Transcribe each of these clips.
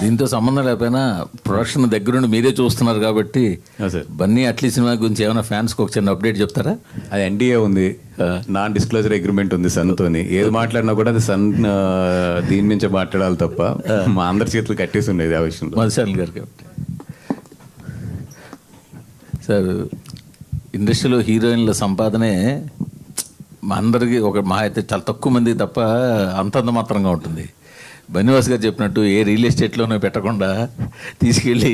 దీంతో సంబంధం లేకపోయినా ప్రొడక్షన్ దగ్గరుండి మీరే చూస్తున్నారు కాబట్టి బన్నీ అట్లీ సినిమా గురించి ఏమైనా ఫ్యాన్స్కి ఒక చిన్న అప్డేట్ చెప్తారా? అది ఎన్డీఏ ఉంది, నాన్ డిస్క్లోజర్ అగ్రిమెంట్ ఉంది సన్తోని. ఏది మాట్లాడినా కూడా అది సన్ దీని నుంచి మాట్లాడాలి తప్ప మా అందరి చేతులు కట్టేసి ఉండేది ఆ విషయంలో. మధుశాలి గారు కాబట్టి సార్, ఇండస్ట్రీలో హీరోయిన్ల సంపాదనే మా అందరికీ మా అయితే చాలా తక్కువ మంది తప్ప అంతంత మాత్రంగా ఉంటుంది. బన్నివాస్ గారు చెప్పినట్టు ఏ రియల్ ఎస్టేట్లోనూ పెట్టకుండా తీసుకెళ్ళి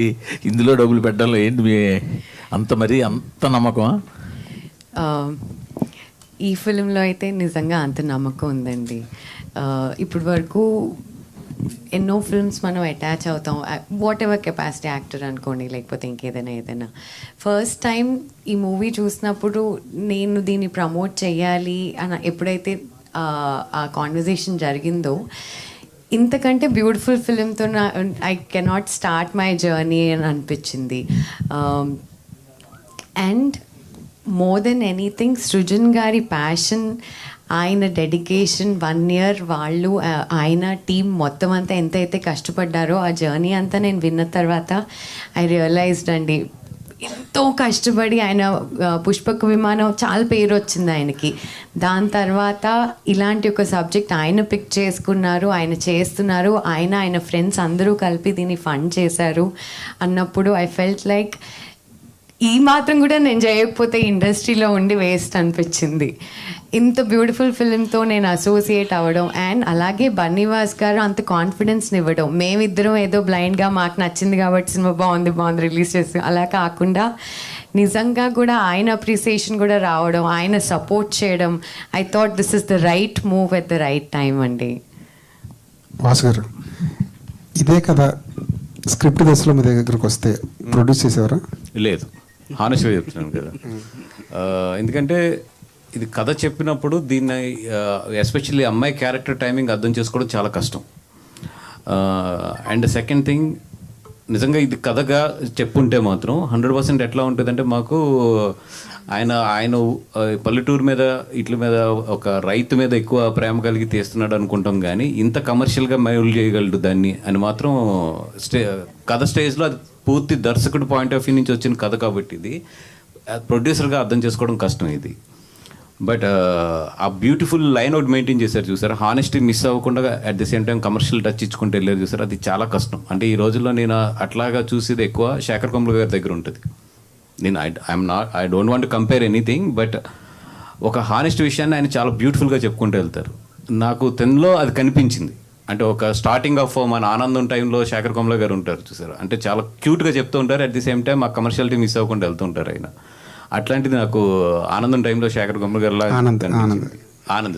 ఇందులో డబ్బులు పెట్టడంలో ఏంటి మీ అంత నమ్మకమా? ఈ ఫిలింలో అయితే నిజంగా అంత నమ్మకం ఉందండి. ఇప్పటి వరకు ఎన్నో ఫిల్మ్స్ మనం అటాచ్ అవుతాం, వాట్ ఎవర్ కెపాసిటీ యాక్టర్ అనుకోండి, లేకపోతే ఇంకేదైనా. ఫస్ట్ టైం ఈ మూవీ చూసినప్పుడు నేను దీన్ని ప్రమోట్ చేయాలి అని ఎప్పుడైతే ఆ కాన్వర్జేషన్ జరిగిందో, ఇంతకంటే బ్యూటిఫుల్ ఫిలింతో I cannot start my journey అని అనిపించింది. And more than anything Srujan గారి ప్యాషన్, ఆయన డెడికేషన్, 1 year వాళ్ళు ఆయన టీం మొత్తం అంతా ఎంతైతే కష్టపడ్డారో ఆ జర్నీ అంతా నేను విన్న తర్వాత ఐ రియలైజ్డ్ అండి, ఎంతో కష్టపడి ఆయన పుష్పక విమానం చాలా పేరు వచ్చింది ఆయనకి. దాని తర్వాత ఇలాంటి ఒక సబ్జెక్ట్ ఆయన పిక్ చేసుకున్నారు, ఆయన చేస్తున్నారు, ఆయన ఫ్రెండ్స్ అందరూ కలిపి దీన్ని ఫండ్ చేశారు అన్నప్పుడు ఐ ఫెల్ట్ లైక్ ఈ మాత్రం కూడా నేను చేయకపోతే ఇండస్ట్రీలో ఉండి వేస్ట్ అనిపించింది. ఇంత బ్యూటిఫుల్ ఫిలింతో నేను అసోసియేట్ అవ్వడం, అండ్ అలాగే బన్నీవాస్ గారు అంత కాన్ఫిడెన్స్ని ఇవ్వడం. మేమిద్దరం ఏదో బ్లైండ్గా మాకు నచ్చింది కాబట్టి సినిమా బాగుంది రిలీజ్ చేసి అలా కాకుండా నిజంగా కూడా ఆయన అప్రిసియేషన్ కూడా రావడం, ఆయన సపోర్ట్ చేయడం, I thought this is the right move at the right time అండి. వాసు గారు, ఇదే కదా స్క్రిప్ట్ దశలో మీ దగ్గరకు వస్తే ప్రొడ్యూస్ చేసేవారా? లేదు, హానెస్ట్గా చెప్తున్నాను కదా. ఎందుకంటే ఇది కథ చెప్పినప్పుడు దీన్ని ఎస్పెషల్లీ అమ్మాయి క్యారెక్టర్ టైమింగ్ అర్థం చేసుకోవడం చాలా కష్టం. అండ్ సెకండ్ థింగ్, నిజంగా ఇది కథగా చెప్పుంటే మాత్రం 100% ఎట్లా ఉంటుందంటే, మాకు ఆయన పల్లెటూరు మీద ఇట్ల మీద ఒక రైతు మీద ఎక్కువ ప్రేమ కలిగి తీస్తున్నాడు అనుకుంటాం, కానీ ఇంత కమర్షియల్గా మైల్ చేయగలడు దాన్ని అని మాత్రం కథ స్టేజ్లో అది పూర్తి దర్శకుడు పాయింట్ ఆఫ్ వ్యూ నుంచి వచ్చిన కథ కాబట్టి ఇది ప్రొడ్యూసర్గా అర్థం చేసుకోవడం కష్టం ఇది. బట్ ఆ బ్యూటిఫుల్ లైన్ అవుట్ మెయింటైన్ చేశారు చూసారు, హానెస్టీ మిస్ అవ్వకుండా at the same time commercial touch ఇచ్చుకుంటూ వెళ్ళారు చూసారు, అది చాలా కష్టం. అంటే ఈ రోజుల్లో నేను అట్లాగా చూసేది ఎక్కువ శేఖర్ కమ్ముల గారి దగ్గర ఉంటుంది. నేను I don't want to compare anything, but ఒక హానెస్ట్ విషయాన్ని ఆయన చాలా బ్యూటిఫుల్గా చెప్పుకుంటూ వెళ్తారు. నాకు తెన్లో అది కనిపించింది. అంటే ఒక స్టార్టింగ్ ఆఫ్ మన ఆనందం టైంలో శేఖర్ కమ్ముల గారు ఉంటారు చూసారు, అంటే చాలా క్యూట్గా చెప్తూ ఉంటారు, అట్ ది సేమ్ టైం ఆ కమర్షియాలిటీ మిస్ అవ్వకుండా వెళ్తూ ఉంటారు ఆయన. అట్లాంటిది నాకు ఆనందం టైంలో శేఖర్ కమ్ముల గారు ఆనంద్